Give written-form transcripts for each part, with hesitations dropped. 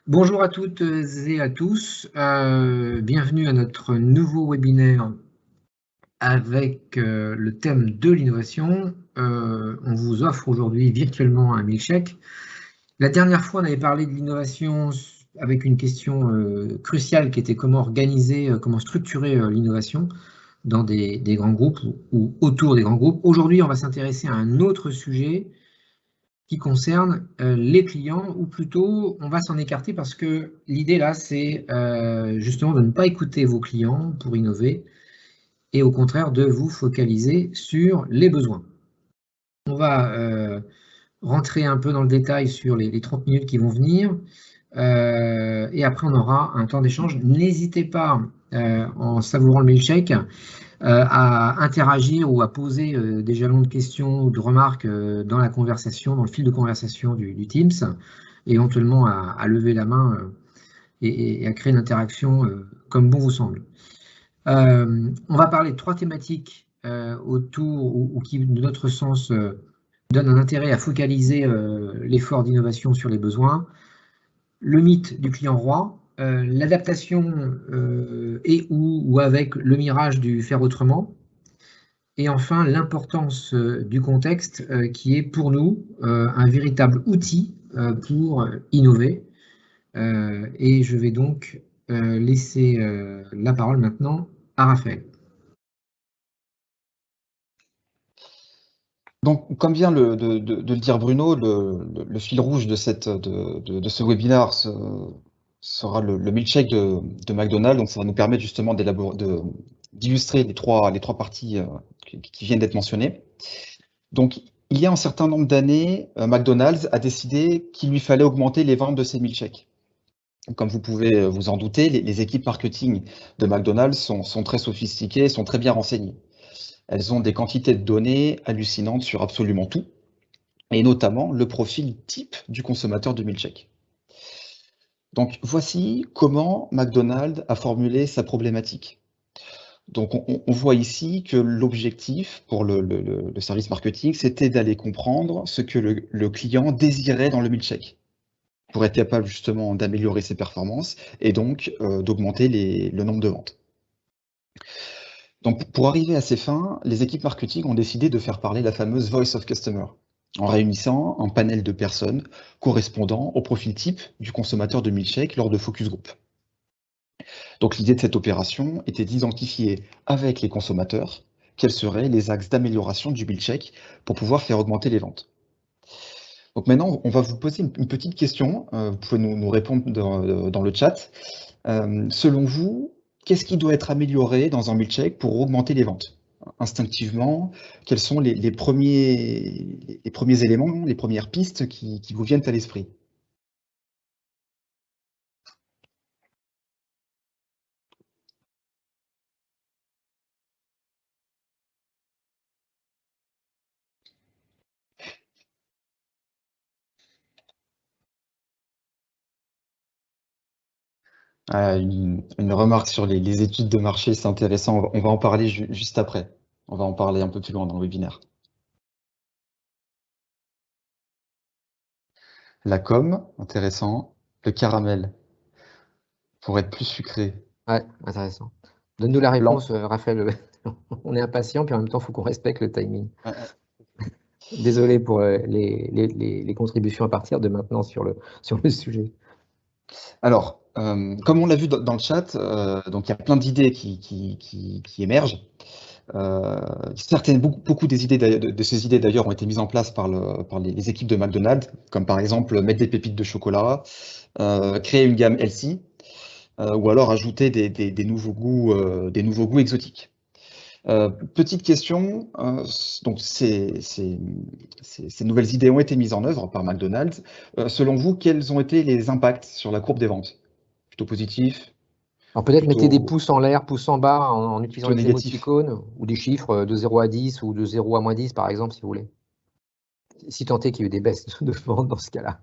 Bonjour à toutes et à tous. Bienvenue à notre nouveau webinaire avec le thème de l'innovation. On vous offre aujourd'hui virtuellement un milkshake. La dernière fois, on avait parlé de l'innovation avec une question cruciale qui était comment organiser, comment structurer l'innovation dans des grands groupes ou autour des grands groupes. Aujourd'hui, on va s'intéresser à un autre sujet qui concerne les clients, ou plutôt on va s'en écarter parce que l'idée là, c'est justement de ne pas écouter vos clients pour innover et au contraire de vous focaliser sur les besoins. On va rentrer un peu dans le détail sur les 30 minutes qui vont venir et après on aura un temps d'échange. N'hésitez pas, en savourant le milkshake, à interagir ou à poser des jalons de questions ou de remarques dans la conversation, dans le fil de conversation du Teams, et éventuellement à lever la main et à créer une interaction comme bon vous semble. On va parler de 3 thématiques autour ou qui, de notre sens, donnent un intérêt à focaliser l'effort d'innovation sur les besoins. Le mythe du client roi, l'adaptation et ou avec le mirage du faire autrement, et enfin, l'importance du contexte qui est pour nous un véritable outil pour innover. Et je vais donc laisser la parole maintenant à Raphaël. Donc, comme vient de le dire Bruno, le fil rouge de ce webinaire sera le milkshake de McDonald's. Donc, ça va nous permettre justement d'illustrer les trois parties qui viennent d'être mentionnées. Donc, il y a un certain nombre d'années, McDonald's a décidé qu'il lui fallait augmenter les ventes de ses milkshakes. Comme vous pouvez vous en douter, les équipes marketing de McDonald's sont très sophistiquées, sont très bien renseignées. Elles ont des quantités de données hallucinantes sur absolument tout, et notamment le profil type du consommateur de milkshake. Donc voici comment McDonald's a formulé sa problématique. Donc on voit ici que l'objectif pour le service marketing, c'était d'aller comprendre ce que le client désirait dans le milkshake, pour être capable justement d'améliorer ses performances et donc d'augmenter le nombre de ventes. Donc pour arriver à ces fins, les équipes marketing ont décidé de faire parler la fameuse Voice of Customer, en réunissant un panel de personnes correspondant au profil type du consommateur de milkshake lors de focus group. Donc l'idée de cette opération était d'identifier avec les consommateurs quels seraient les axes d'amélioration du milkshake pour pouvoir faire augmenter les ventes. Donc maintenant, on va vous poser une petite question, vous pouvez nous répondre dans le chat. Selon vous, qu'est-ce qui doit être amélioré dans un milkshake pour augmenter les ventes? Instinctivement, quels sont les premiers éléments, les premières pistes qui vous viennent à l'esprit? Une remarque sur les études de marché, c'est intéressant. On va en parler juste après. On va en parler un peu plus loin dans le webinaire. La com, intéressant. Le caramel, pour être plus sucré. Ouais, intéressant. Donne-nous la Blanc. réponse, Raphaël. On est impatient, puis en même temps, il faut qu'on respecte le timing. Désolé pour les contributions à partir de maintenant sur le sujet. Alors, comme on l'a vu dans le chat, donc il y a plein d'idées qui émergent. Beaucoup des idées de ces idées d'ailleurs ont été mises en place par les équipes de McDonald's, comme par exemple mettre des pépites de chocolat, créer une gamme healthy, ou alors ajouter des nouveaux goûts exotiques. Petite question, donc ces nouvelles idées ont été mises en œuvre par McDonald's. Selon vous, quels ont été les impacts sur la courbe des ventes? Plutôt positif, Alors peut-être mettez des plutôt, pouces en l'air, pouces en bas en utilisant plutôt les négatif? émoticônes ou des chiffres de 0 à 10 ou de 0 à -10 par exemple, si vous voulez. Si tant est qu'il y ait eu des baisses de vente dans ce cas-là.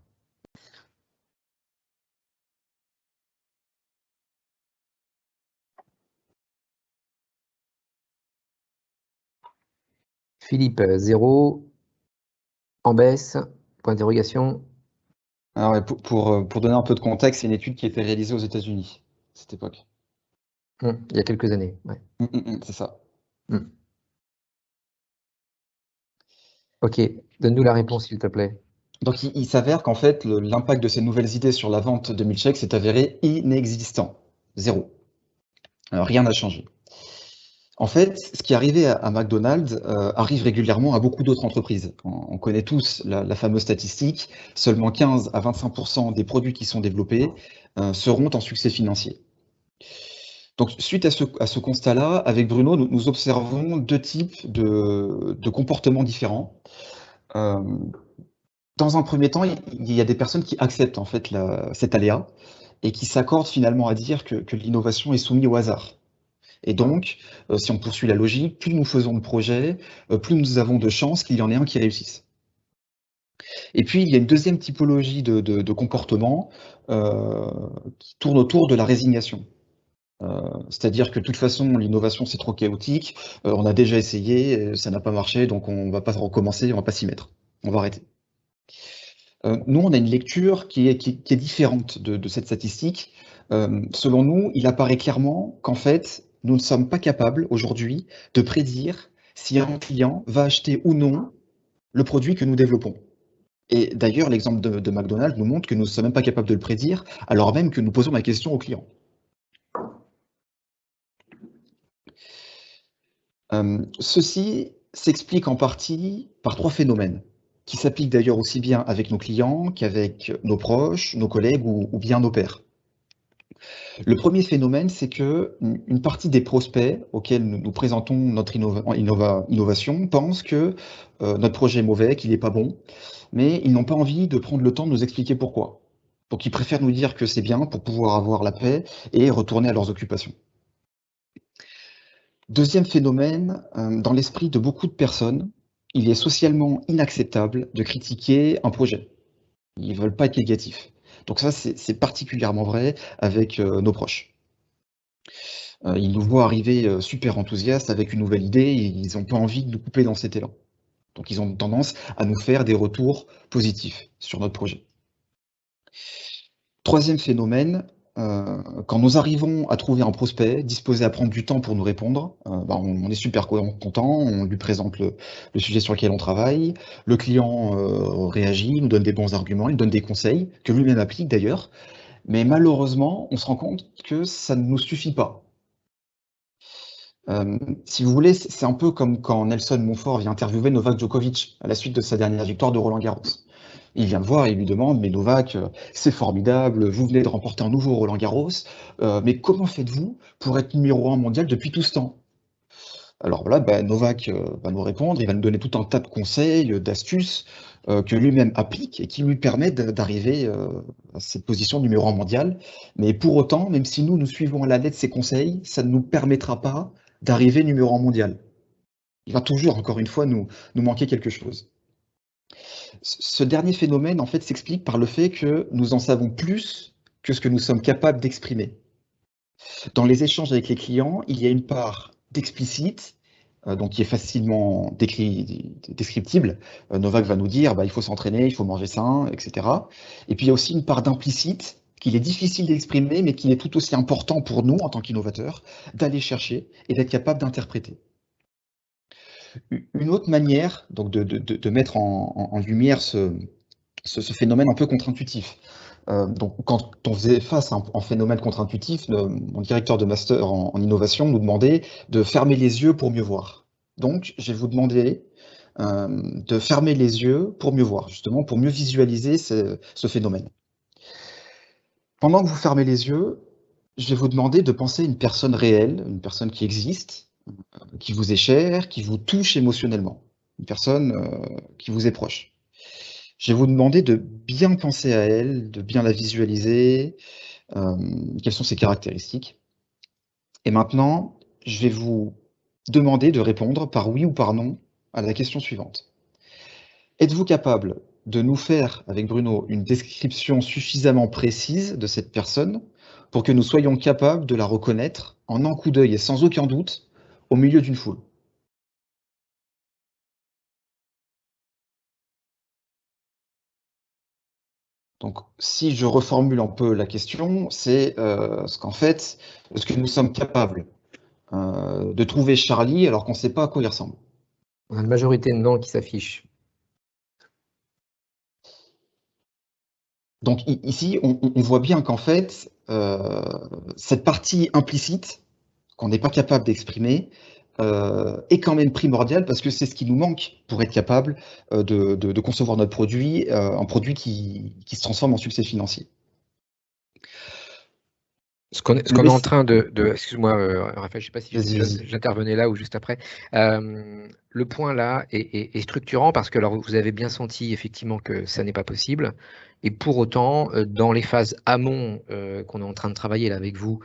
Philippe, 0, en baisse, point d'interrogation. Alors, ouais, pour donner un peu de contexte, c'est une étude qui a été réalisée aux États-Unis à cette époque. Il y a quelques années, ouais. C'est ça. Ok, donne-nous la réponse, s'il te plaît. Donc, il s'avère qu'en fait, l'impact de ces nouvelles idées sur la vente de milkshakes s'est avéré inexistant. Zéro. Alors, rien n'a changé. En fait, ce qui est arrivé à McDonald's arrive régulièrement à beaucoup d'autres entreprises. On connaît tous la fameuse statistique, seulement 15 à 25% des produits qui sont développés seront en succès financier. Donc, suite à ce constat-là, avec Bruno, nous observons deux types de comportements différents. Euh, Dans un premier temps, il y a des personnes qui acceptent en fait cet aléa et qui s'accordent finalement à dire que l'innovation est soumise au hasard. Et donc, si on poursuit la logique, plus nous faisons de projets, plus nous avons de chances qu'il y en ait un qui réussisse. Et puis, il y a une deuxième typologie de comportement qui tourne autour de la résignation. C'est-à-dire que de toute façon, l'innovation, c'est trop chaotique, on a déjà essayé, ça n'a pas marché, donc on ne va pas recommencer, on ne va pas s'y mettre. On va arrêter. Nous, on a une lecture qui est différente de cette statistique. Selon nous, il apparaît clairement qu'en fait, nous ne sommes pas capables aujourd'hui de prédire si un client va acheter ou non le produit que nous développons. Et d'ailleurs, l'exemple de McDonald's nous montre que nous ne sommes même pas capables de le prédire, alors même que nous posons la question au client. Ceci s'explique en partie par trois phénomènes, qui s'appliquent d'ailleurs aussi bien avec nos clients qu'avec nos proches, nos collègues ou bien nos pairs. Le premier phénomène, c'est que une partie des prospects auxquels nous présentons notre innovation pensent que notre projet est mauvais, qu'il n'est pas bon, mais ils n'ont pas envie de prendre le temps de nous expliquer pourquoi. Donc ils préfèrent nous dire que c'est bien pour pouvoir avoir la paix et retourner à leurs occupations. Deuxième phénomène, dans l'esprit de beaucoup de personnes, il est socialement inacceptable de critiquer un projet. Ils ne veulent pas être négatifs. Donc ça, c'est particulièrement vrai avec nos proches. Ils nous voient arriver super enthousiastes avec une nouvelle idée et ils n'ont pas envie de nous couper dans cet élan. Donc ils ont tendance à nous faire des retours positifs sur notre projet. Troisième phénomène, quand nous arrivons à trouver un prospect disposé à prendre du temps pour nous répondre, on est super content, on lui présente le sujet sur lequel on travaille, le client réagit, nous donne des bons arguments, il donne des conseils, que lui-même applique d'ailleurs, mais malheureusement, on se rend compte que ça ne nous suffit pas. Si vous voulez, c'est un peu comme quand Nelson Montfort vient interviewer Novak Djokovic à la suite de sa dernière victoire de Roland-Garros. Il vient le voir et il lui demande: «Mais Novak, c'est formidable, vous venez de remporter un nouveau Roland-Garros, mais comment faites-vous pour être numéro 1 mondial depuis tout ce temps?» Alors là, Novak, va nous répondre, il va nous donner tout un tas de conseils, d'astuces, que lui-même applique et qui lui permettent d'arriver, à cette position de numéro 1 mondial. Mais pour autant, même si nous suivons à la lettre ses conseils, ça ne nous permettra pas d'arriver numéro 1 mondial. Il va toujours, encore une fois, nous manquer quelque chose. Ce dernier phénomène, en fait, s'explique par le fait que nous en savons plus que ce que nous sommes capables d'exprimer. Dans les échanges avec les clients, il y a une part d'explicite, donc qui est facilement descriptible. Novak va nous dire, il faut s'entraîner, il faut manger sain, etc. Et puis il y a aussi une part d'implicite qu'il est difficile d'exprimer, mais qui est tout aussi important pour nous, en tant qu'innovateurs, d'aller chercher et d'être capable d'interpréter. Une autre manière donc de mettre en lumière ce phénomène un peu contre-intuitif. Donc, quand on faisait face à un phénomène contre-intuitif, mon directeur de master en innovation nous demandait de fermer les yeux pour mieux voir. Donc, je vais vous demander de fermer les yeux pour mieux voir, justement, pour mieux visualiser ce phénomène. Pendant que vous fermez les yeux, je vais vous demander de penser à une personne réelle, une personne qui existe, qui vous est chère, qui vous touche émotionnellement, une personne qui vous est proche. Je vais vous demander de bien penser à elle, de bien la visualiser, quelles sont ses caractéristiques. Et maintenant, je vais vous demander de répondre par oui ou par non à la question suivante. Êtes-vous capable de nous faire, avec Bruno, une description suffisamment précise de cette personne pour que nous soyons capables de la reconnaître en un coup d'œil et sans aucun doute au milieu d'une foule? Donc, si je reformule un peu la question, c'est ce qu'en fait, est-ce que nous sommes capables de trouver Charlie alors qu'on ne sait pas à quoi il ressemble? On a une majorité de non qui s'affiche. Donc ici, on voit bien qu'en fait, cette partie implicite qu'on n'est pas capable d'exprimer est quand même primordiale parce que c'est ce qui nous manque pour être capable de concevoir notre produit, un produit qui se transforme en succès financier. Ce qu'on est en train excuse-moi, Raphaël, je ne sais pas si Vas-y. j'intervenais là ou juste après. Le point là est structurant parce que alors, vous avez bien senti effectivement que ça n'est pas possible. Et pour autant, dans les phases amont qu'on est en train de travailler là avec vous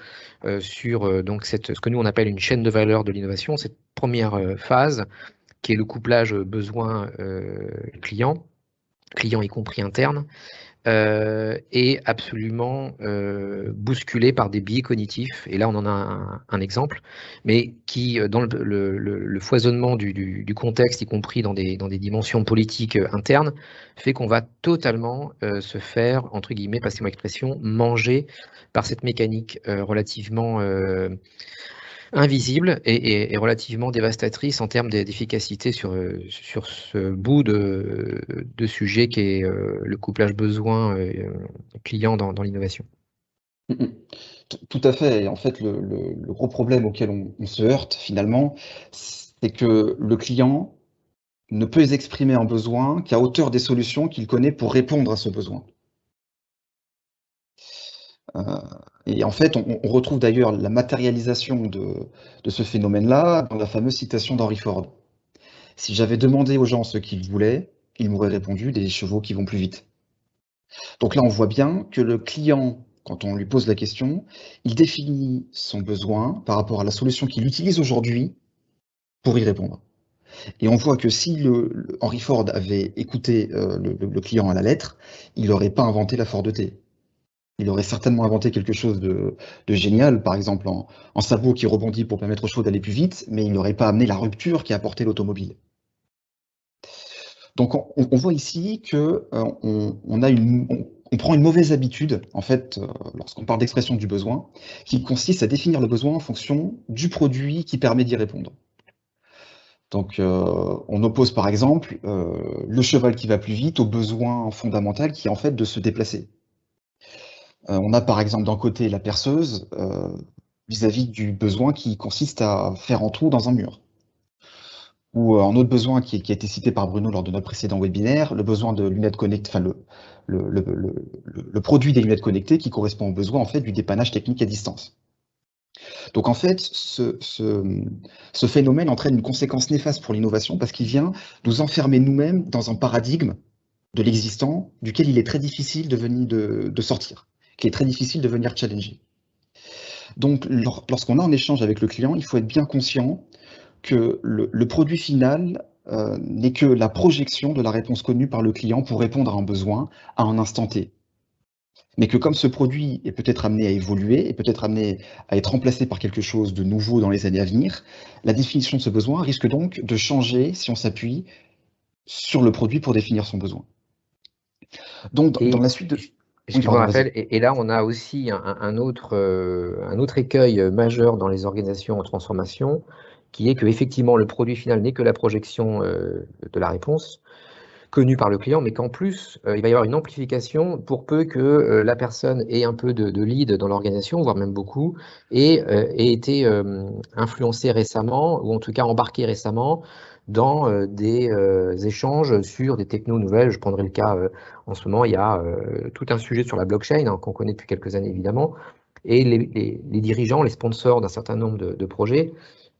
sur donc ce que nous on appelle une chaîne de valeur de l'innovation, cette première phase qui est le couplage besoin-client, client y compris interne, est absolument bousculé par des biais cognitifs. Et là, on en a un exemple, mais qui, dans le foisonnement du contexte, y compris dans des dimensions politiques internes, fait qu'on va totalement se faire, entre guillemets, passez-moi l'expression, manger par cette mécanique relativement invisible et relativement dévastatrice en termes d'efficacité sur ce bout de sujet qui est le couplage besoin client dans l'innovation. Tout à fait. Et en fait, le gros problème auquel on se heurte finalement, c'est que le client ne peut exprimer un besoin qu'à hauteur des solutions qu'il connaît pour répondre à ce besoin. Et en fait, on retrouve d'ailleurs la matérialisation de ce phénomène-là dans la fameuse citation d'Henry Ford. Si j'avais demandé aux gens ce qu'ils voulaient, ils m'auraient répondu des chevaux qui vont plus vite. Donc là, on voit bien que le client, quand on lui pose la question, il définit son besoin par rapport à la solution qu'il utilise aujourd'hui pour y répondre. Et on voit que si Henry Ford avait écouté le client à la lettre, il n'aurait pas inventé la Ford T. Il aurait certainement inventé quelque chose de génial, par exemple en sabot qui rebondit pour permettre aux chevaux d'aller plus vite, mais il n'aurait pas amené la rupture qui a apporté l'automobile. Donc on voit ici que on prend une mauvaise habitude, en fait, lorsqu'on parle d'expression du besoin, qui consiste à définir le besoin en fonction du produit qui permet d'y répondre. Donc on oppose par exemple le cheval qui va plus vite au besoin fondamental qui est en fait de se déplacer. On a par exemple d'un côté la perceuse vis-à-vis du besoin qui consiste à faire un trou dans un mur. Ou un autre besoin qui a été cité par Bruno lors de notre précédent webinaire, le besoin de lunettes connectées, enfin le produit des lunettes connectées qui correspond au besoin en fait du dépannage technique à distance. Donc en fait, ce phénomène entraîne une conséquence néfaste pour l'innovation parce qu'il vient nous enfermer nous-mêmes dans un paradigme de l'existant duquel il est très difficile de sortir, qui est très difficile de venir challenger. Donc lorsqu'on a un échange avec le client, il faut être bien conscient que le produit final n'est que la projection de la réponse connue par le client pour répondre à un besoin à un instant T. Mais que comme ce produit est peut-être amené à évoluer, et peut-être amené à être remplacé par quelque chose de nouveau dans les années à venir, la définition de ce besoin risque donc de changer si on s'appuie sur le produit pour définir son besoin. Donc, dans la suite de... Excuse-moi, Raphaël, et là, on a aussi un autre écueil majeur dans les organisations en transformation, qui est que effectivement le produit final n'est que la projection de la réponse connue par le client, mais qu'en plus, il va y avoir une amplification pour peu que la personne ait un peu de lead dans l'organisation, voire même beaucoup, et ait été influencée récemment, ou en tout cas embarquée récemment, dans des échanges sur des technos nouvelles. Je prendrai le cas, en ce moment, il y a tout un sujet sur la blockchain, hein, qu'on connaît depuis quelques années évidemment, et les dirigeants, les sponsors d'un certain nombre de projets,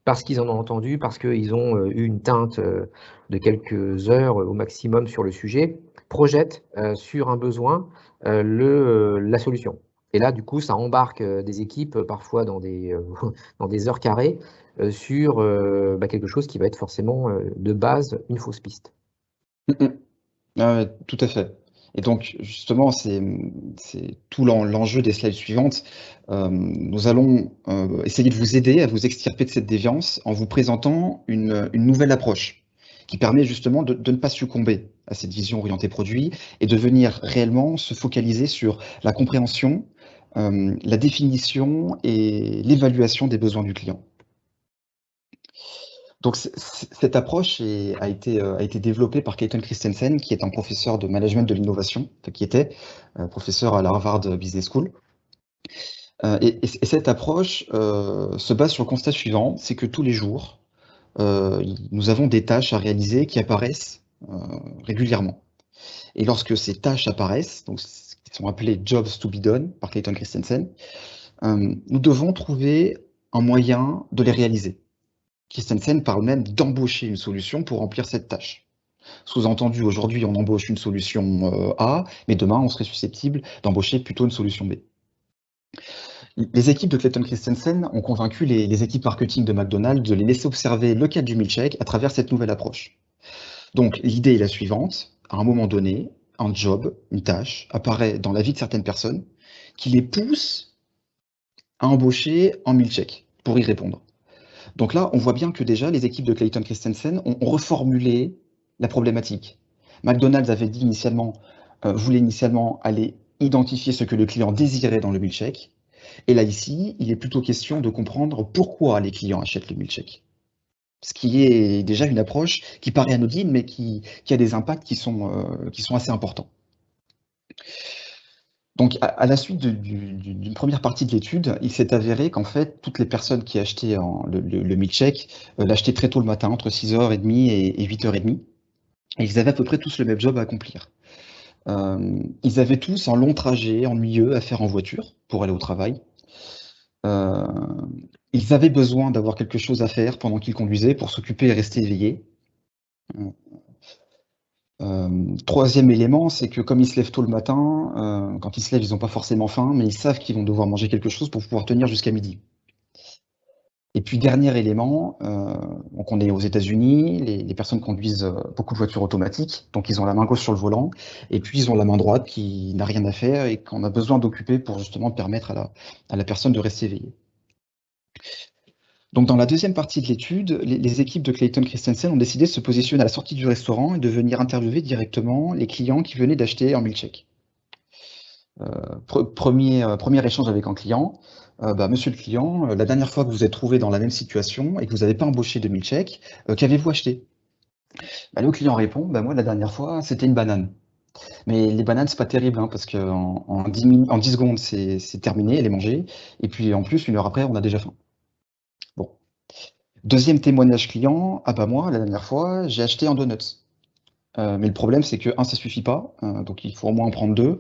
parce qu'ils en ont entendu, parce qu'ils ont eu une teinte de quelques heures au maximum sur le sujet, projettent sur un besoin la solution. Et là, du coup, ça embarque des équipes parfois dans des heures carrées sur quelque chose qui va être forcément de base une fausse piste. Tout à fait. Et donc, justement, c'est tout l'enjeu des slides suivantes. Nous allons essayer de vous aider à vous extirper de cette déviance en vous présentant une nouvelle approche qui permet justement de ne pas succomber à cette vision orientée produit et de venir réellement se focaliser sur la compréhension, la définition et l'évaluation des besoins du client. Donc cette approche a été développée par Clayton Christensen, qui est un professeur de management de l'innovation, enfin, qui était professeur à la Harvard Business School. Et cette approche se base sur le constat suivant, c'est que tous les jours, nous avons des tâches à réaliser qui apparaissent régulièrement. Et lorsque ces tâches apparaissent, donc qui sont appelées jobs to be done par Clayton Christensen, nous devons trouver un moyen de les réaliser. Christensen parle même d'embaucher une solution pour remplir cette tâche. Sous-entendu, aujourd'hui, on embauche une solution A, mais demain, on serait susceptible d'embaucher plutôt une solution B. Les équipes de Clayton Christensen ont convaincu les équipes marketing de McDonald's de les laisser observer le cas du milkshake à travers cette nouvelle approche. Donc, l'idée est la suivante. À un moment donné, un job, une tâche, apparaît dans la vie de certaines personnes qui les pousse à embaucher un milkshake pour y répondre. Donc là, on voit bien que déjà, les équipes de Clayton Christensen ont reformulé la problématique. McDonald's avait dit voulait initialement aller identifier ce que le client désirait dans le milkshake. Et là, ici, il est plutôt question de comprendre pourquoi les clients achètent le milkshake. Ce qui est déjà une approche qui paraît anodine, mais qui a des impacts qui sont assez importants. Donc, à la suite d'une première partie de l'étude, il s'est avéré qu'en fait, toutes les personnes qui achetaient le milkshake l'achetaient très tôt le matin, entre 6h30 et 8h30. Et ils avaient à peu près tous le même job à accomplir. Ils avaient tous un long trajet ennuyeux à faire en voiture pour aller au travail. Ils avaient besoin d'avoir quelque chose à faire pendant qu'ils conduisaient pour s'occuper et rester éveillés. Troisième élément, c'est que comme ils se lèvent tôt le matin, quand ils se lèvent, ils n'ont pas forcément faim, mais ils savent qu'ils vont devoir manger quelque chose pour pouvoir tenir jusqu'à midi. Et puis dernier élément, donc on est aux États-Unis, les personnes conduisent beaucoup de voitures automatiques, donc ils ont la main gauche sur le volant, et puis ils ont la main droite qui n'a rien à faire et qu'on a besoin d'occuper pour justement permettre à la personne de rester éveillée. Donc dans la deuxième partie de l'étude, les équipes de Clayton Christensen ont décidé de se positionner à la sortie du restaurant et de venir interviewer directement les clients qui venaient d'acheter un milkshake. Premier échange avec un client. Monsieur le client, la dernière fois que vous êtes trouvé dans la même situation et que vous n'avez pas embauché de milkshake, qu'avez-vous acheté? Le client répond, moi la dernière fois c'était une banane. Mais les bananes c'est pas terrible hein, parce qu'en 10 secondes c'est terminé, elle est mangée, et puis en plus 1 heure après on a déjà faim. Bon. Deuxième témoignage client, moi la dernière fois j'ai acheté un donut. Mais le problème, c'est que, ça suffit pas, donc il faut au moins en prendre 2.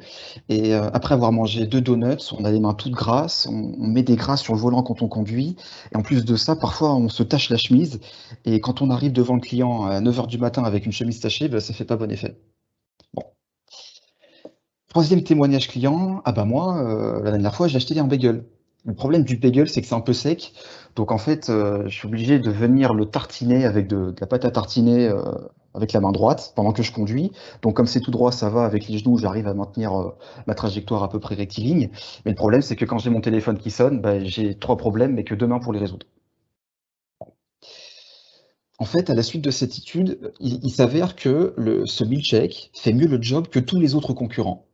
Et après avoir mangé 2 donuts, on a les mains toutes grasses, on met des grasses sur le volant quand on conduit. Et en plus de ça, parfois, on se tache la chemise. Et quand on arrive devant le client à 9h du matin avec une chemise tachée, ça fait pas bon effet. Bon. Troisième témoignage client, moi, la dernière fois, j'ai acheté un bagel. Le problème du bagel, c'est que c'est un peu sec. Donc en fait, je suis obligé de venir le tartiner avec de la pâte à tartiner avec la main droite pendant que je conduis. Donc comme c'est tout droit, ça va. Avec les genoux, j'arrive à maintenir ma trajectoire à peu près rectiligne. Mais le problème, c'est que quand j'ai mon téléphone qui sonne, j'ai 3 problèmes, mais que 2 mains pour les résoudre. En fait, à la suite de cette étude, il s'avère que ce milkshake fait mieux le job que tous les autres concurrents.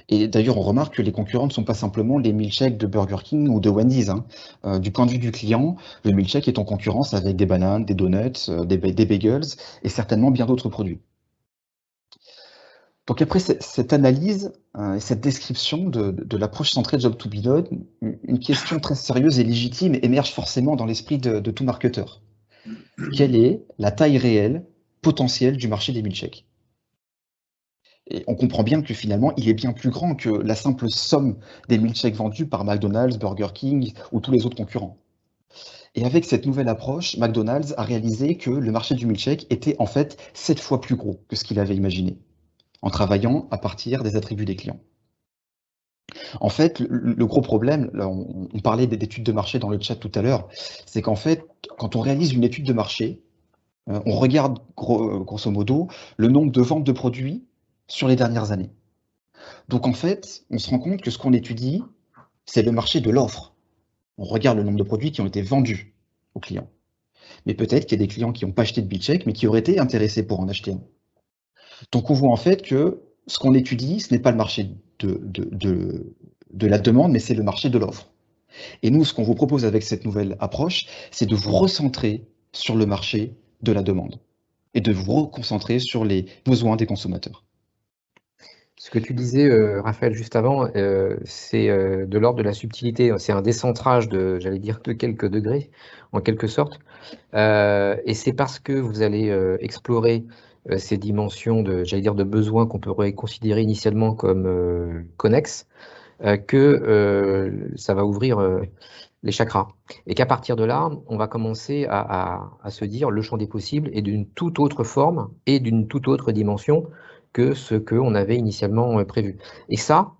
Et d'ailleurs, on remarque que les concurrents ne sont pas simplement les milkshakes de Burger King ou de Wendy's. Du point de vue du client, le milkshake est en concurrence avec des bananes, des donuts, des bagels et certainement bien d'autres produits. Donc après cette analyse et cette description de l'approche centrée Job to be done, une question très sérieuse et légitime émerge forcément dans l'esprit de tout marketeur. Quelle est la taille réelle, potentielle du marché des milkshakes ? Et on comprend bien que finalement, il est bien plus grand que la simple somme des milkshakes vendus par McDonald's, Burger King ou tous les autres concurrents. Et avec cette nouvelle approche, McDonald's a réalisé que le marché du milkshake était en fait 7 fois plus gros que ce qu'il avait imaginé, en travaillant à partir des attributs des clients. En fait, le gros problème, là, on parlait d'études de marché dans le chat tout à l'heure, c'est qu'en fait, quand on réalise une étude de marché, on regarde grosso modo le nombre de ventes de produits sur les dernières années. Donc en fait, on se rend compte que ce qu'on étudie, c'est le marché de l'offre. On regarde le nombre de produits qui ont été vendus aux clients. Mais peut-être qu'il y a des clients qui n'ont pas acheté de Milkshake, mais qui auraient été intéressés pour en acheter un. Donc on voit en fait que ce qu'on étudie, ce n'est pas le marché de la demande, mais c'est le marché de l'offre. Et nous, ce qu'on vous propose avec cette nouvelle approche, c'est de vous recentrer sur le marché de la demande et de vous reconcentrer sur les besoins des consommateurs. Ce que tu disais, Raphaël, juste avant, c'est de l'ordre de la subtilité. C'est un décentrage j'allais dire, de quelques degrés, en quelque sorte. Et c'est parce que vous allez explorer ces dimensions j'allais dire, de besoins qu'on pourrait considérer initialement comme connexes, que ça va ouvrir les chakras. Et qu'à partir de là, on va commencer à se dire le champ des possibles est d'une toute autre forme et d'une toute autre dimension que ce qu'on avait initialement prévu. Et ça,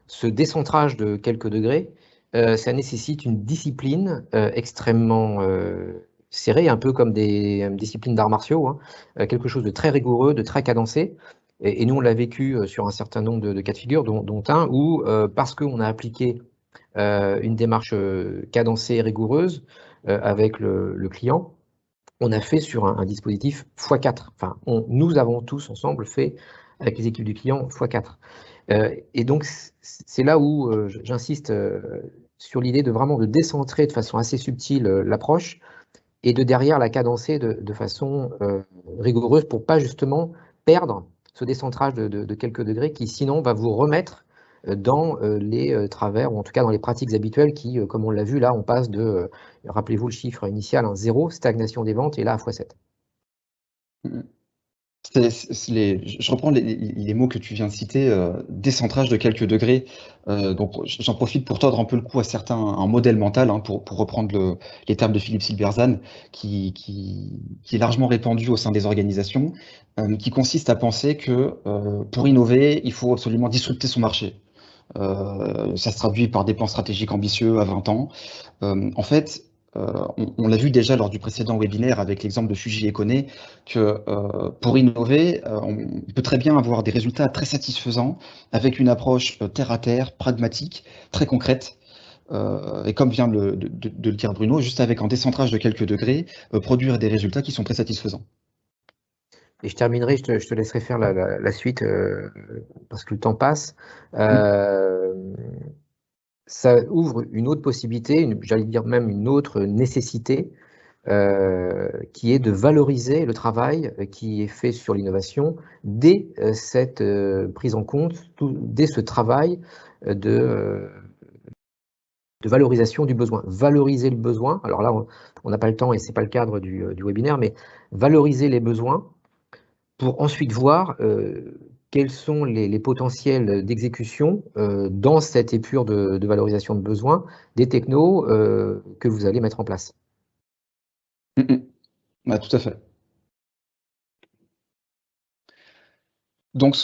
ce décentrage de quelques degrés, ça nécessite une discipline extrêmement serrée, un peu comme des disciplines d'arts martiaux, hein, quelque chose de très rigoureux, de très cadencé. Et nous, on l'a vécu sur un certain nombre de cas de figure, dont un où, parce qu'on a appliqué une démarche cadencée et rigoureuse avec le client, on a fait sur un dispositif x4. Enfin, nous avons tous ensemble fait avec les équipes du client x4. Et donc, c'est là où j'insiste sur l'idée de vraiment de décentrer de façon assez subtile l'approche et de derrière la cadencer de façon rigoureuse pour pas justement perdre ce décentrage de quelques degrés qui sinon va vous remettre dans les travers, ou en tout cas dans les pratiques habituelles qui, comme on l'a vu là, on passe de, rappelez-vous le chiffre initial, 0, stagnation des ventes, et là à x7. Je reprends les mots que tu viens de citer, décentrage de quelques degrés. Donc j'en profite pour tordre un peu le cou à certains, un modèle mental, hein, pour reprendre les termes de Philippe Silberzahn, qui est largement répandu au sein des organisations, qui consiste à penser que pour innover, il faut absolument disrupter son marché. Ça se traduit par des plans stratégiques ambitieux à 20 ans. En fait, on l'a vu déjà lors du précédent webinaire avec l'exemple de Fuji Econé, que pour innover, on peut très bien avoir des résultats très satisfaisants avec une approche terre à terre, pragmatique, très concrète. Et comme vient de le dire Bruno, juste avec un décentrage de quelques degrés, produire des résultats qui sont très satisfaisants. Et je terminerai, je te laisserai faire la suite parce que le temps passe. Ça ouvre une autre possibilité, j'allais dire même une autre nécessité, qui est de valoriser le travail qui est fait sur l'innovation dès cette prise en compte, dès ce travail de valorisation du besoin. Valoriser le besoin, alors là, on n'a pas le temps et ce n'est pas le cadre du webinaire, mais valoriser les besoins pour ensuite voir quels sont les potentiels d'exécution dans cette épure de valorisation de besoins des technos que vous allez mettre en place. Ouais, tout à fait. Donc,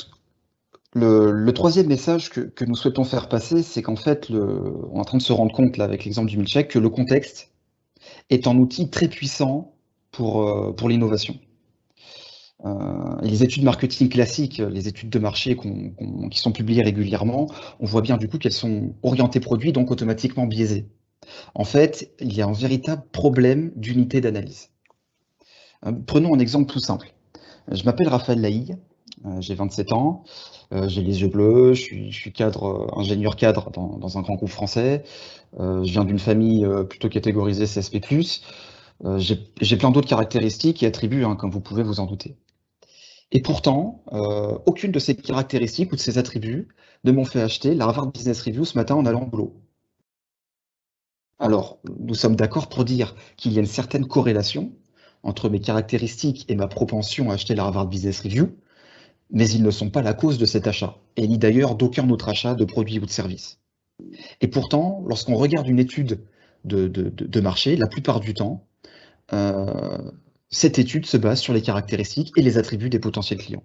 le troisième message que nous souhaitons faire passer, c'est qu'en fait, on est en train de se rendre compte, là, avec l'exemple du milkshake, que le contexte est un outil très puissant pour l'innovation. Les études marketing classiques, les études de marché qui sont publiées régulièrement, on voit bien du coup qu'elles sont orientées produits, donc automatiquement biaisées. En fait, il y a un véritable problème d'unité d'analyse. Prenons un exemple tout simple. Je m'appelle Raphaël Laïgue, j'ai 27 ans, j'ai les yeux bleus, je suis ingénieur cadre dans un grand groupe français, je viens d'une famille plutôt catégorisée CSP+, j'ai plein d'autres caractéristiques et attributs, hein, comme vous pouvez vous en douter. Et pourtant, aucune de ces caractéristiques ou de ces attributs ne m'ont fait acheter la Harvard Business Review ce matin en allant au boulot. Alors, nous sommes d'accord pour dire qu'il y a une certaine corrélation entre mes caractéristiques et ma propension à acheter la Harvard Business Review, mais ils ne sont pas la cause de cet achat, et ni d'ailleurs d'aucun autre achat de produits ou de services. Et pourtant, lorsqu'on regarde une étude de marché, la plupart du temps, cette étude se base sur les caractéristiques et les attributs des potentiels clients.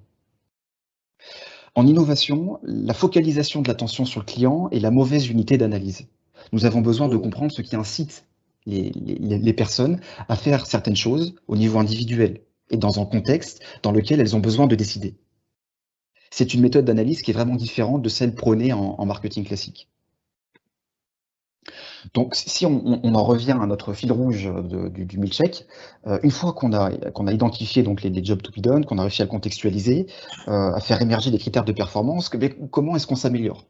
En innovation, la focalisation de l'attention sur le client est la mauvaise unité d'analyse. Nous avons besoin de comprendre ce qui incite les personnes à faire certaines choses au niveau individuel et dans un contexte dans lequel elles ont besoin de décider. C'est une méthode d'analyse qui est vraiment différente de celle prônée en marketing classique. Donc, si on en revient à notre fil rouge du milkshake, une fois qu'on a identifié donc les jobs to be done, qu'on a réussi à le contextualiser, à faire émerger des critères de performance, comment est-ce qu'on s'améliore?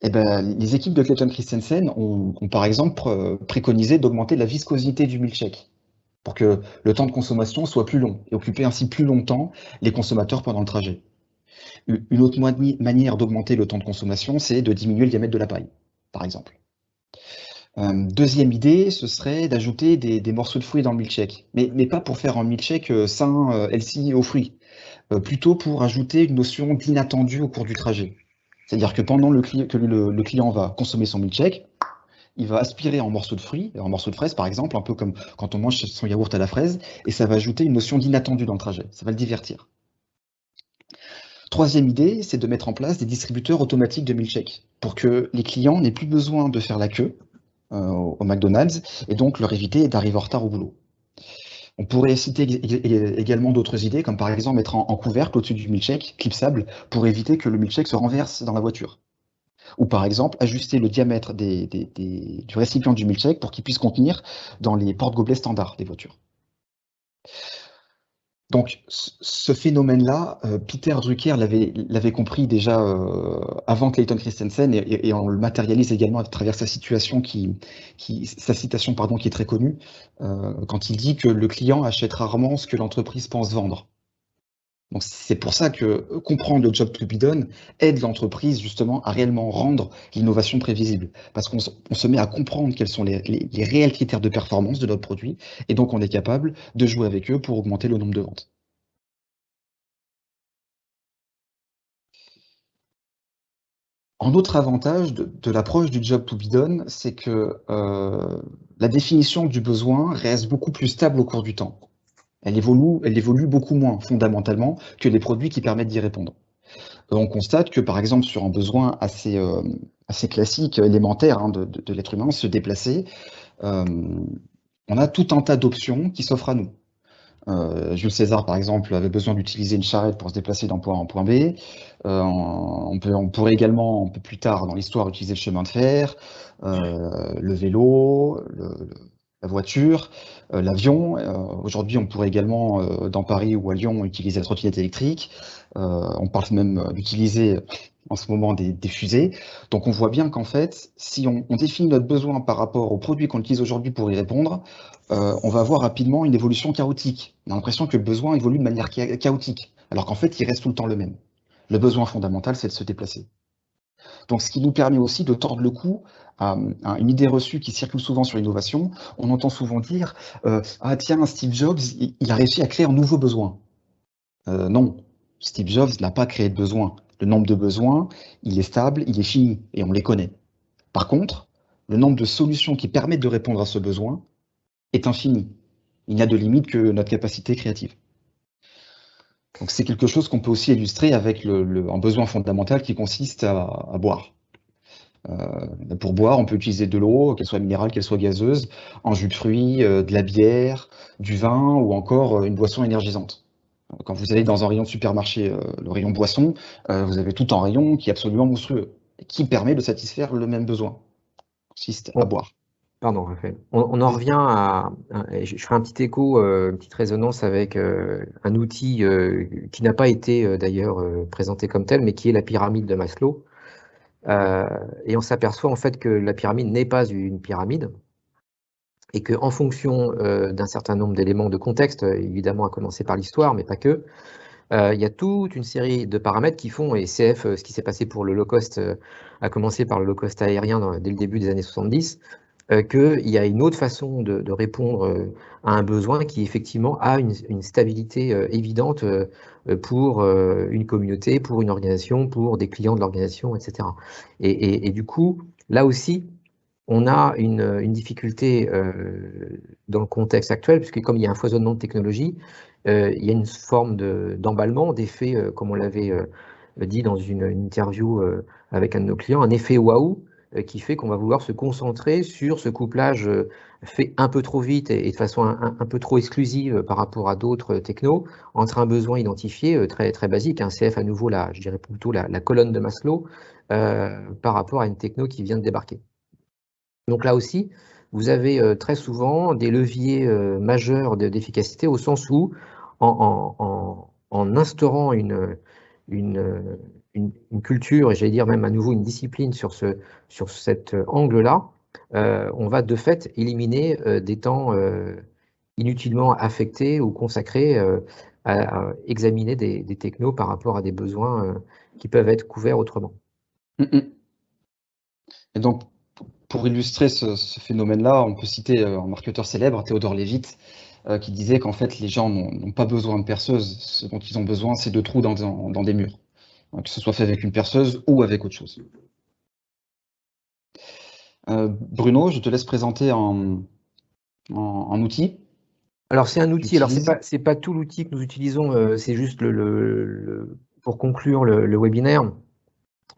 Eh ben, les équipes de Clayton Christensen ont par exemple préconisé d'augmenter la viscosité du milkshake pour que le temps de consommation soit plus long et occuper ainsi plus longtemps les consommateurs pendant le trajet. Une autre manière d'augmenter le temps de consommation, c'est de diminuer le diamètre de la paille, par exemple. Deuxième idée, ce serait d'ajouter des morceaux de fruits dans le milkshake, mais pas pour faire un milkshake sain, healthy aux fruits, plutôt pour ajouter une notion d'inattendu au cours du trajet. C'est-à-dire que pendant que le client va consommer son milkshake, il va aspirer un morceau de fruits, un morceau de fraise par exemple, un peu comme quand on mange son yaourt à la fraise, et ça va ajouter une notion d'inattendu dans le trajet, ça va le divertir. Troisième idée, c'est de mettre en place des distributeurs automatiques de milkshake, pour que les clients n'aient plus besoin de faire la queue au McDonald's, et donc leur éviter d'arriver en retard au boulot. On pourrait citer également d'autres idées, comme par exemple mettre en couvercle au-dessus du milkshake, clipsable, pour éviter que le milkshake se renverse dans la voiture. Ou par exemple, ajuster le diamètre du récipient du milkshake pour qu'il puisse contenir dans les porte-gobelets standards des voitures. Donc, ce phénomène-là, Peter Drucker l'avait compris déjà avant Clayton Christensen et on le matérialise également à travers sa citation qui est très connue, quand il dit que le client achète rarement ce que l'entreprise pense vendre. Donc, c'est pour ça que comprendre le job to be done aide l'entreprise justement à réellement rendre l'innovation prévisible. Parce qu'on se met à comprendre quels sont les réels critères de performance de notre produit et donc on est capable de jouer avec eux pour augmenter le nombre de ventes. Un autre avantage de l'approche du job to be done, c'est que la définition du besoin reste beaucoup plus stable au cours du temps. Elle évolue beaucoup moins fondamentalement que les produits qui permettent d'y répondre. On constate que, par exemple, sur un besoin assez classique, élémentaire hein, de l'être humain, se déplacer, on a tout un tas d'options qui s'offrent à nous. Jules César, par exemple, avait besoin d'utiliser une charrette pour se déplacer d'un point A à un point B. On pourrait également, un peu plus tard dans l'histoire, utiliser le chemin de fer, le vélo, la voiture, l'avion. Aujourd'hui, on pourrait également, dans Paris ou à Lyon, utiliser la trottinette électrique. On parle même d'utiliser en ce moment des fusées. Donc on voit bien qu'en fait, si on définit notre besoin par rapport aux produits qu'on utilise aujourd'hui pour y répondre, on va avoir rapidement une évolution chaotique. On a l'impression que le besoin évolue de manière chaotique, alors qu'en fait, il reste tout le temps le même. Le besoin fondamental, c'est de se déplacer. Donc, ce qui nous permet aussi de tordre le cou à une idée reçue qui circule souvent sur l'innovation. On entend souvent dire ah tiens, Steve Jobs, il a réussi à créer un nouveau besoin. Non, Steve Jobs n'a pas créé de besoin. Le nombre de besoins, il est stable, il est fini, et on les connaît. Par contre, le nombre de solutions qui permettent de répondre à ce besoin est infini. Il n'y a de limite que notre capacité créative. Donc c'est quelque chose qu'on peut aussi illustrer avec un besoin fondamental qui consiste à boire. Pour boire, on peut utiliser de l'eau, qu'elle soit minérale, qu'elle soit gazeuse, un jus de fruits, de la bière, du vin ou encore une boisson énergisante. Quand vous allez dans un rayon de supermarché, le rayon boisson, vous avez tout un rayon qui est absolument monstrueux et qui permet de satisfaire le même besoin. Consiste à boire. Pardon, Raphaël. On en revient je ferai un petit écho, une petite résonance avec un outil qui n'a pas été d'ailleurs présenté comme tel, mais qui est la pyramide de Maslow. Et on s'aperçoit en fait que la pyramide n'est pas une pyramide et qu'en fonction d'un certain nombre d'éléments de contexte, évidemment à commencer par l'histoire, mais pas que, il y a toute une série de paramètres qui font, et CF, ce qui s'est passé pour le low cost, a commencé par le low cost aérien dès le début des années 70, qu'il y a une autre façon de répondre à un besoin qui effectivement a une stabilité évidente pour une communauté, pour une organisation, pour des clients de l'organisation, etc. Et du coup, là aussi, on a une difficulté dans le contexte actuel, puisque comme il y a un foisonnement de technologies, il y a une forme d'emballement, d'effet, comme on l'avait dit dans une interview avec un de nos clients, un effet waouh, qui fait qu'on va vouloir se concentrer sur ce couplage fait un peu trop vite et de façon un peu trop exclusive par rapport à d'autres technos, entre un besoin identifié très, très basique, un CF à nouveau, je dirais plutôt la colonne de Maslow, par rapport à une techno qui vient de débarquer. Donc là aussi, vous avez très souvent des leviers majeurs d'efficacité au sens où, en instaurant une culture, et j'allais dire même à nouveau une discipline sur cet angle-là, on va de fait éliminer des temps inutilement affectés ou consacrés à examiner des technos par rapport à des besoins qui peuvent être couverts autrement. Et donc, pour illustrer ce phénomène-là, on peut citer un marketeur célèbre, Théodore Levitt, qui disait qu'en fait, les gens n'ont pas besoin de perceuses. Ce dont ils ont besoin, c'est de trous dans des murs. Donc, que ce soit fait avec une perceuse ou avec autre chose. Bruno, je te laisse présenter un outil. Alors, c'est un outil. Alors, c'est pas tout l'outil que nous utilisons. C'est juste pour conclure le webinaire.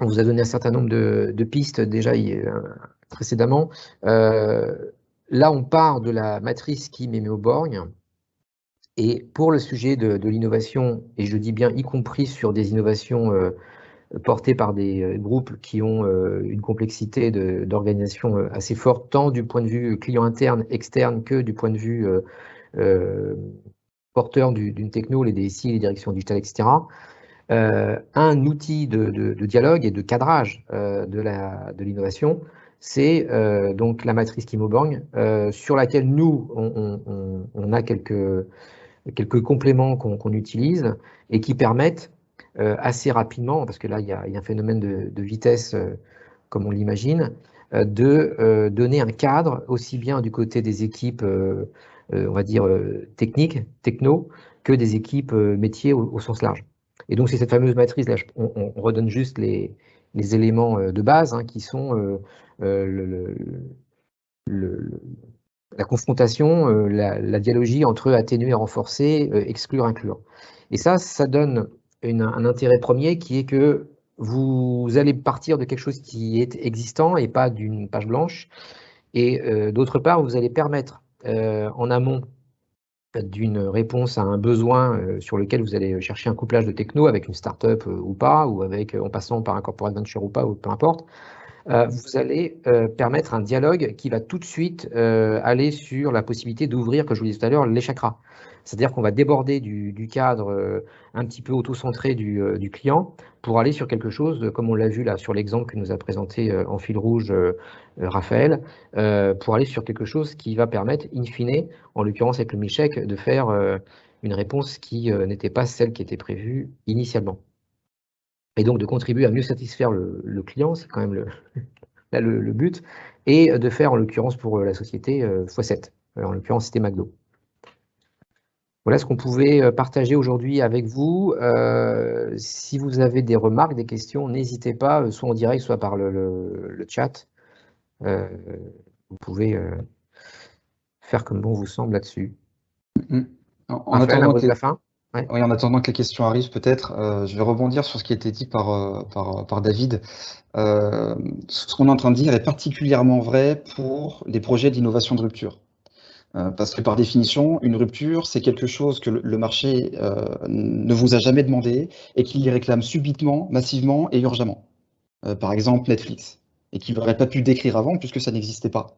On vous a donné un certain nombre de pistes déjà précédemment. Là, on part de la matrice Kim et Meeborg. Et pour le sujet de l'innovation, et je dis bien y compris sur des innovations portées par des groupes qui ont une complexité d'organisation assez forte, tant du point de vue client interne, externe, que du point de vue porteur d'une techno, les DSI, les directions digitales, etc. Un outil de dialogue et de cadrage de l'innovation, c'est donc la matrice Kim Meeborg, sur laquelle nous, on a quelques compléments qu'on utilise et qui permettent assez rapidement, parce que là, il y a un phénomène de vitesse, comme on l'imagine, de donner un cadre, aussi bien du côté des équipes, on va dire, techniques, techno, que des équipes métiers au sens large. Et donc, c'est cette fameuse matrice, là, on redonne juste les éléments de base, hein, qui sont la confrontation, la dialogie entre atténuer, renforcer, exclure, inclure. Et ça donne un intérêt premier qui est que vous allez partir de quelque chose qui est existant et pas d'une page blanche. Et d'autre part, vous allez permettre en amont d'une réponse à un besoin sur lequel vous allez chercher un couplage de techno avec une startup ou pas, ou en passant par un corporate venture ou pas, ou peu importe, vous allez permettre un dialogue qui va tout de suite aller sur la possibilité d'ouvrir, comme je vous disais tout à l'heure, les chakras. C'est-à-dire qu'on va déborder du cadre un petit peu auto-centré du client pour aller sur quelque chose, comme on l'a vu là sur l'exemple que nous a présenté en fil rouge Raphaël, pour aller sur quelque chose qui va permettre, in fine, en l'occurrence avec le milkshake, de faire une réponse qui n'était pas celle qui était prévue initialement. Et donc de contribuer à mieux satisfaire le client, c'est quand même le but, et de faire en l'occurrence pour la société x7, en l'occurrence c'était McDo. Voilà ce qu'on pouvait partager aujourd'hui avec vous. Si vous avez des remarques, des questions, n'hésitez pas, soit en direct, soit par le chat. Vous pouvez faire comme bon vous semble là-dessus. En attendant de la fin. Ouais. Oui, en attendant que les questions arrivent, peut-être, je vais rebondir sur ce qui a été dit par David. Ce qu'on est en train de dire est particulièrement vrai pour les projets d'innovation de rupture. Parce que par définition, une rupture, c'est quelque chose que le marché ne vous a jamais demandé et qu'il les réclame subitement, massivement et urgemment. Par exemple, Netflix, et qu'il n'aurait pas pu décrire avant puisque ça n'existait pas.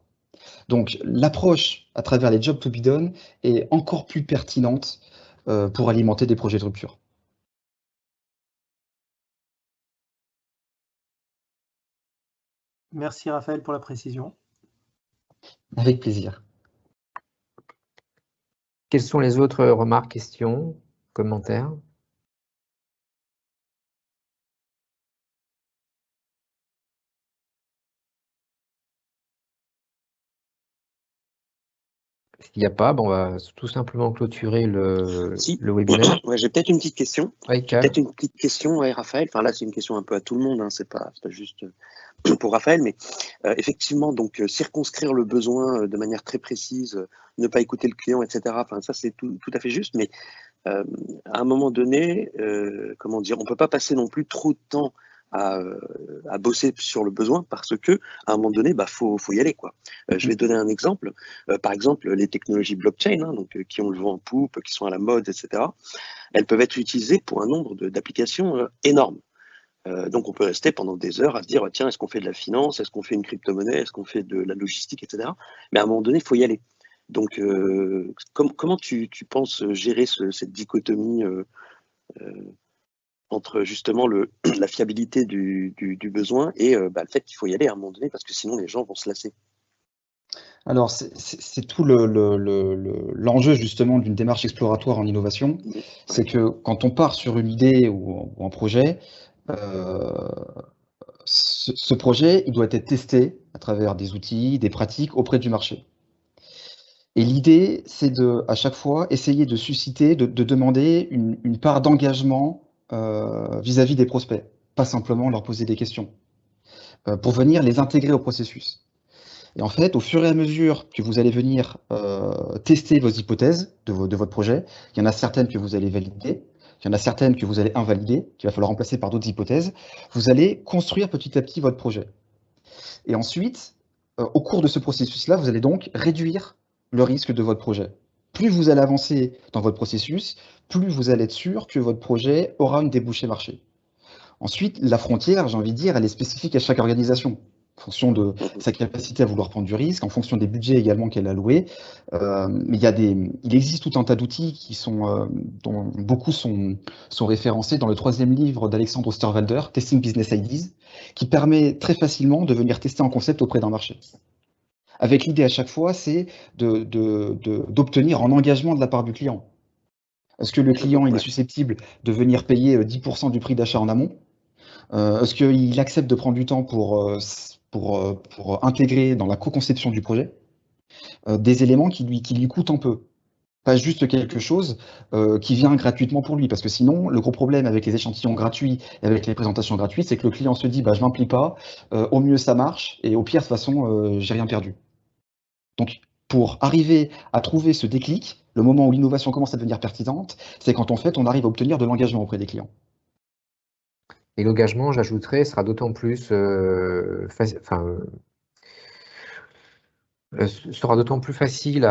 Donc l'approche à travers les jobs to be done est encore plus pertinente pour alimenter des projets de rupture. Merci Raphaël pour la précision. Avec plaisir. Quelles sont les autres remarques, questions, commentaires? S'il n'y a pas, bon, on va tout simplement clôturer le webinaire. Ouais, j'ai peut-être une petite question. Oui, Ouais, Raphaël. Enfin là, c'est une question un peu à tout le monde. Hein. C'est pas juste pour Raphaël, mais effectivement, donc circonscrire le besoin de manière très précise, ne pas écouter le client, etc. Enfin, ça c'est tout à fait juste. Mais à un moment donné, comment dire, on peut pas passer non plus trop de temps à bosser sur le besoin parce que à un moment donné, faut y aller quoi. Je vais donner un exemple. Par exemple, les technologies blockchain, hein, donc qui ont le vent en poupe, qui sont à la mode, etc. Elles peuvent être utilisées pour un nombre d'applications énormes. Donc on peut rester pendant des heures à se dire, tiens, est-ce qu'on fait de la finance, est-ce qu'on fait une crypto-monnaie, est-ce qu'on fait de la logistique, etc. Mais à un moment donné, il faut y aller. Donc comment tu penses gérer cette dichotomie entre justement la fiabilité du besoin et le fait qu'il faut y aller à un moment donné, parce que sinon les gens vont se lasser? Alors, c'est tout l'enjeu justement d'une démarche exploratoire en innovation, c'est que quand on part sur une idée ou un projet, ce projet, il doit être testé à travers des outils, des pratiques auprès du marché. Et l'idée, c'est de, à chaque fois, essayer de susciter, de demander une part d'engagement vis-à-vis des prospects, pas simplement leur poser des questions, pour venir les intégrer au processus. Et en fait, au fur et à mesure que vous allez venir tester vos hypothèses de votre projet, il y en a certaines que vous allez valider, il y en a certaines que vous allez invalider, qu'il va falloir remplacer par d'autres hypothèses, vous allez construire petit à petit votre projet. Et ensuite, au cours de ce processus-là, vous allez donc réduire le risque de votre projet. Plus vous allez avancer dans votre processus, plus vous allez être sûr que votre projet aura une débouchée marché. Ensuite, la frontière, j'ai envie de dire, elle est spécifique à chaque organisation, en fonction de sa capacité à vouloir prendre du risque, en fonction des budgets également qu'elle a alloués. Mais il existe tout un tas d'outils dont beaucoup sont référencés dans le 3e livre d'Alexandre Osterwalder, Testing Business Ideas, qui permet très facilement de venir tester un concept auprès d'un marché. Avec l'idée à chaque fois, c'est d'obtenir un engagement de la part du client. Est-ce que le client il est susceptible de venir payer 10% du prix d'achat en amont? Est-ce qu'il accepte de prendre du temps pour intégrer dans la co-conception du projet des éléments qui lui coûtent un peu? Pas juste quelque chose qui vient gratuitement pour lui. Parce que sinon, le gros problème avec les échantillons gratuits et avec les présentations gratuites, c'est que le client se dit, je m'implique pas, au mieux ça marche, et au pire, de toute façon, j'ai rien perdu. Donc, pour arriver à trouver ce déclic, le moment où l'innovation commence à devenir pertinente, c'est quand en fait, on arrive à obtenir de l'engagement auprès des clients. Et l'engagement, j'ajouterais, sera d'autant plus sera d'autant plus facile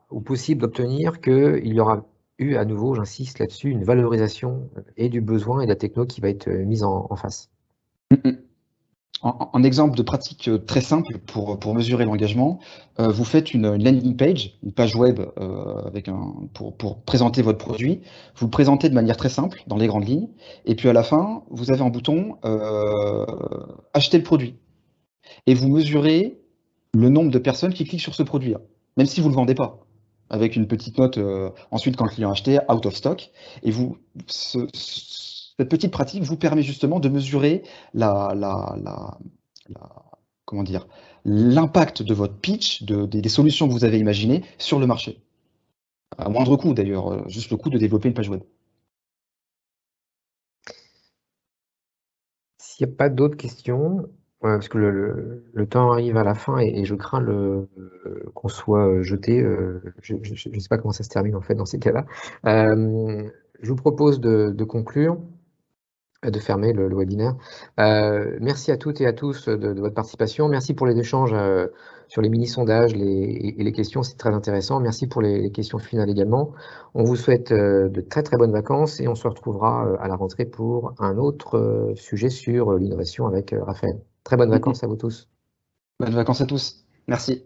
ou possible d'obtenir qu'il y aura eu à nouveau, j'insiste là-dessus, une valorisation et du besoin et de la techno qui va être mise en face. Un exemple de pratique très simple pour mesurer l'engagement, vous faites une landing page, une page web pour présenter votre produit. Vous le présentez de manière très simple, dans les grandes lignes, et puis à la fin, vous avez un bouton acheter le produit. Et vous mesurez le nombre de personnes qui cliquent sur ce produit-là, même si vous ne le vendez pas, avec une petite note ensuite quand le client a acheté, out of stock. Et cette petite pratique vous permet justement de mesurer comment dire, l'impact de votre pitch, des solutions que vous avez imaginées sur le marché. À moindre coût d'ailleurs, juste le coût de développer une page web. S'il n'y a pas d'autres questions, parce que le temps arrive à la fin et je crains qu'on soit jeté. Je ne sais pas comment ça se termine en fait dans ces cas-là. Je vous propose de conclure, de fermer le webinaire. Merci à toutes et à tous de votre participation. Merci pour les échanges sur les mini-sondages et les questions, c'est très intéressant. Merci pour les questions finales également. On vous souhaite de très très bonnes vacances et on se retrouvera à la rentrée pour un autre sujet sur l'innovation avec Raphaël. Très bonnes vacances à vous tous. Bonnes vacances à tous. Merci.